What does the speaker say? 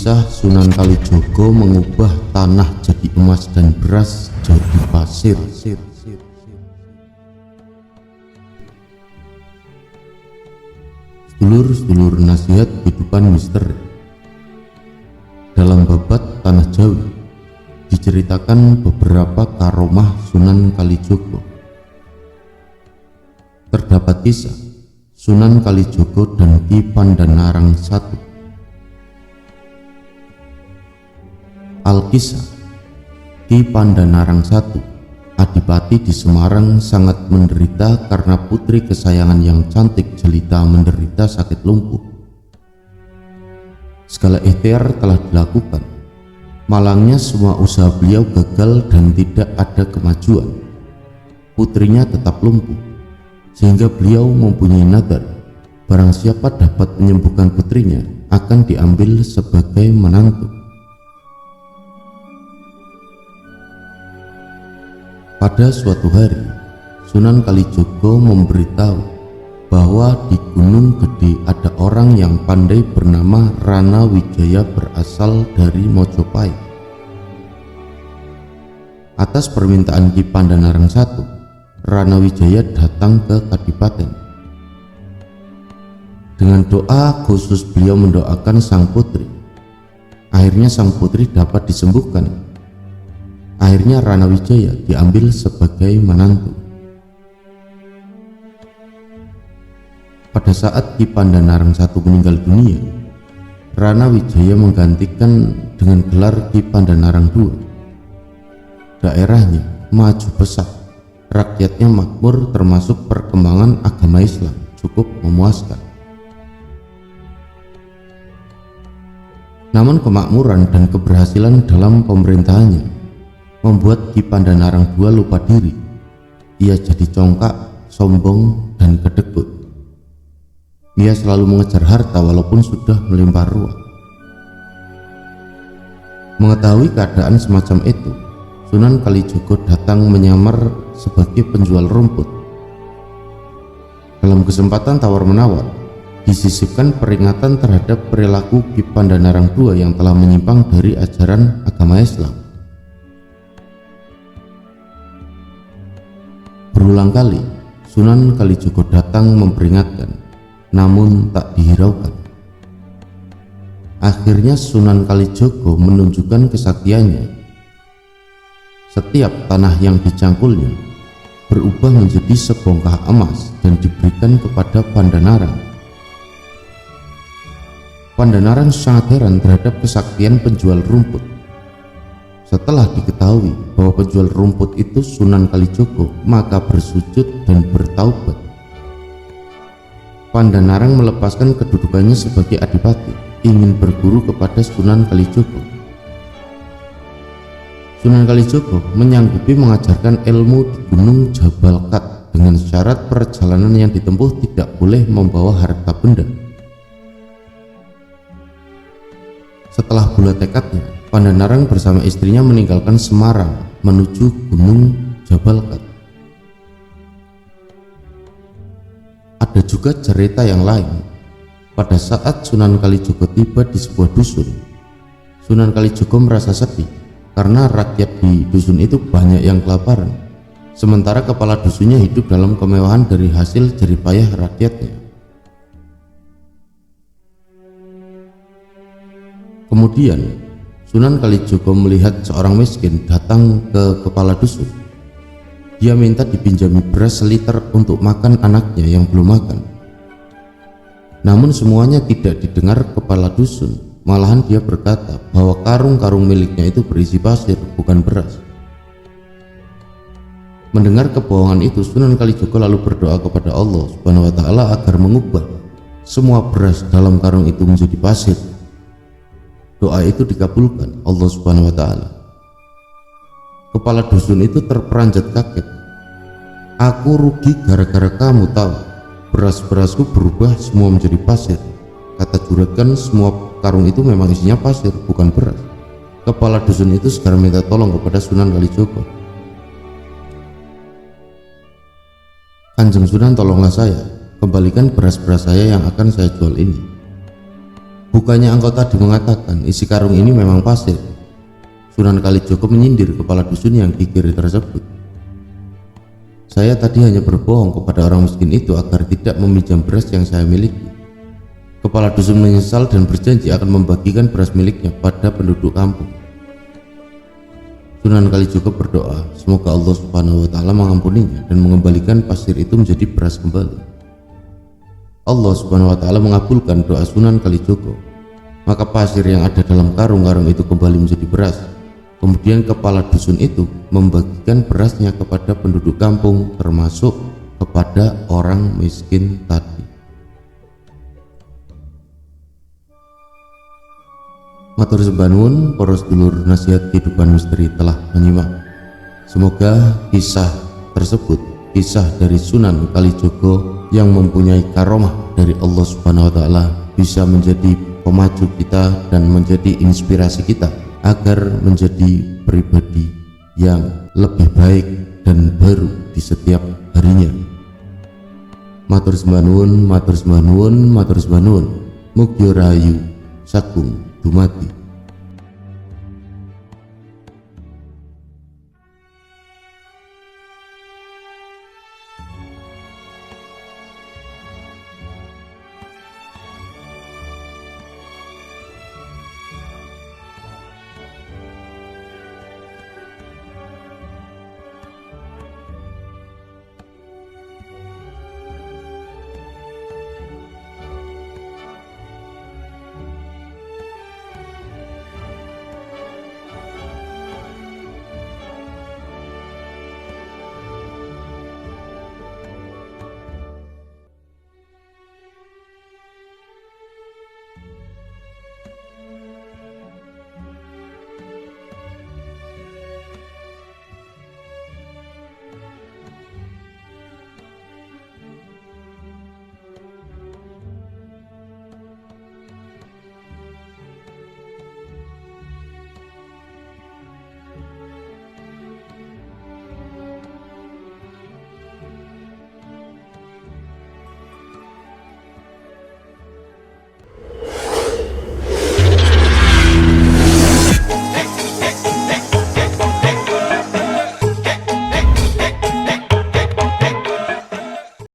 Kisah Sunan Kalijogo mengubah tanah jadi emas dan beras jadi pasir. Sedulur-sedulur nasihat kehidupan misteri. Dalam babat Tanah Jawi diceritakan beberapa karomah Sunan Kalijogo. Terdapat kisah Sunan Kalijogo dan Ki Pandanarang I. Alkisah, Ki Pandanarang I, adipati di Semarang, sangat menderita karena putri kesayangan yang cantik jelita menderita sakit lumpuh. Segala ikhtiar telah dilakukan, malangnya semua usaha beliau gagal dan tidak ada kemajuan. Putrinya tetap lumpuh, sehingga beliau mempunyai nadar, barang siapa dapat menyembuhkan putrinya akan diambil sebagai menantu. Pada suatu hari, Sunan Kalijogo memberitahu bahwa di Gunung Gede ada orang yang pandai bernama Rana Wijaya berasal dari Mojopahit. Atas permintaan Ki Pandanarang I, Rana Wijaya datang ke Kadipaten. Dengan doa khusus beliau mendoakan sang putri. Akhirnya sang putri dapat disembuhkan. Akhirnya Rana Wijaya diambil sebagai menantu. Pada saat Ki Pandanarang I meninggal dunia, Rana Wijaya menggantikan dengan gelar Ki Pandanarang II. Daerahnya maju pesat, rakyatnya makmur, termasuk perkembangan agama Islam cukup memuaskan. Namun kemakmuran dan keberhasilan dalam pemerintahannya membuat Ki Pandanarang II lupa diri. Ia jadi congkak, sombong, dan kedekut. Ia selalu mengejar harta walaupun sudah melimpah ruah. Mengetahui keadaan semacam itu, Sunan Kalijogo datang menyamar sebagai penjual rumput. Dalam kesempatan tawar-menawar, disisipkan peringatan terhadap perilaku Ki Pandanarang II yang telah menyimpang dari ajaran agama Islam. Berulang kali Sunan Kalijogo datang memperingatkan, namun tak dihiraukan. Akhirnya Sunan Kalijogo menunjukkan kesaktiannya. Setiap tanah yang dicangkulnya berubah menjadi sebongkah emas dan diberikan kepada Pandanarang. Pandanarang sangat heran terhadap kesaktian penjual rumput. Setelah diketahui bahwa penjual rumput itu Sunan Kalijogo, maka bersujud dan bertaubat. Pandanarang melepaskan kedudukannya sebagai adipati, ingin berguru kepada Sunan Kalijogo. Sunan Kalijogo menyanggupi mengajarkan ilmu di Gunung Jabal Kat dengan syarat perjalanan yang ditempuh tidak boleh membawa harta benda. Setelah bulat tekadnya, Pandanarang bersama istrinya meninggalkan Semarang menuju Gunung Jabal Kat. Ada juga cerita yang lain. Pada saat Sunan Kalijogo tiba di sebuah dusun, Sunan Kalijogo merasa sedih karena rakyat di dusun itu banyak yang kelaparan, sementara kepala dusunnya hidup dalam kemewahan dari hasil jerih payah rakyatnya. Kemudian Sunan Kalijogo melihat seorang miskin datang ke kepala dusun. Dia minta dipinjami beras seliter untuk makan anaknya yang belum makan. Namun semuanya tidak didengar kepala dusun. Malahan dia berkata bahwa karung-karung miliknya itu berisi pasir, bukan beras. Mendengar kebohongan itu, Sunan Kalijogo lalu berdoa kepada Allah Subhanahu wa Ta'ala agar mengubah semua beras dalam karung itu menjadi pasir. Doa itu dikabulkan Allah Subhanahu wa Ta'ala. Kepala dusun itu terperanjat kaget. Aku rugi gara-gara kamu tahu. Beras-berasku berubah semua menjadi pasir. Kata juragan, semua karung itu memang isinya pasir, bukan beras. Kepala dusun itu segera minta tolong kepada Sunan Kalijogo. Kanjeng Sunan, tolonglah saya, kembalikan beras-beras saya yang akan saya jual ini. Bukannya engkau tadi mengatakan isi karung ini memang pasir? Sunan Kalijogo menyindir kepala dusun yang kikir tersebut. Saya tadi hanya berbohong kepada orang miskin itu agar tidak meminjam beras yang saya miliki. Kepala dusun menyesal dan berjanji akan membagikan beras miliknya pada penduduk kampung. Sunan Kalijogo berdoa semoga Allah Subhanahu wa Ta'ala mengampuninya dan mengembalikan pasir itu menjadi beras kembali. Allah Subhanahu wa Ta'ala mengabulkan doa Sunan Kalijogo, maka pasir yang ada dalam karung-karung itu kembali menjadi beras. Kemudian kepala dusun itu membagikan berasnya kepada penduduk kampung, termasuk kepada orang miskin tadi. Matur sembah nuwun para sedulur, nasihat kehidupan misteri telah menyimak. Semoga kisah tersebut, kisah dari Sunan Kalijogo yang mempunyai karomah dari Allah Subhanahu wa Ta'ala, bisa menjadi pemacu kita dan menjadi inspirasi kita agar menjadi pribadi yang lebih baik dan baru di setiap harinya. Matur sembah nuwun, matur sembah nuwun, matur sembah nuwun. Mugi rahayu sagung dumadi.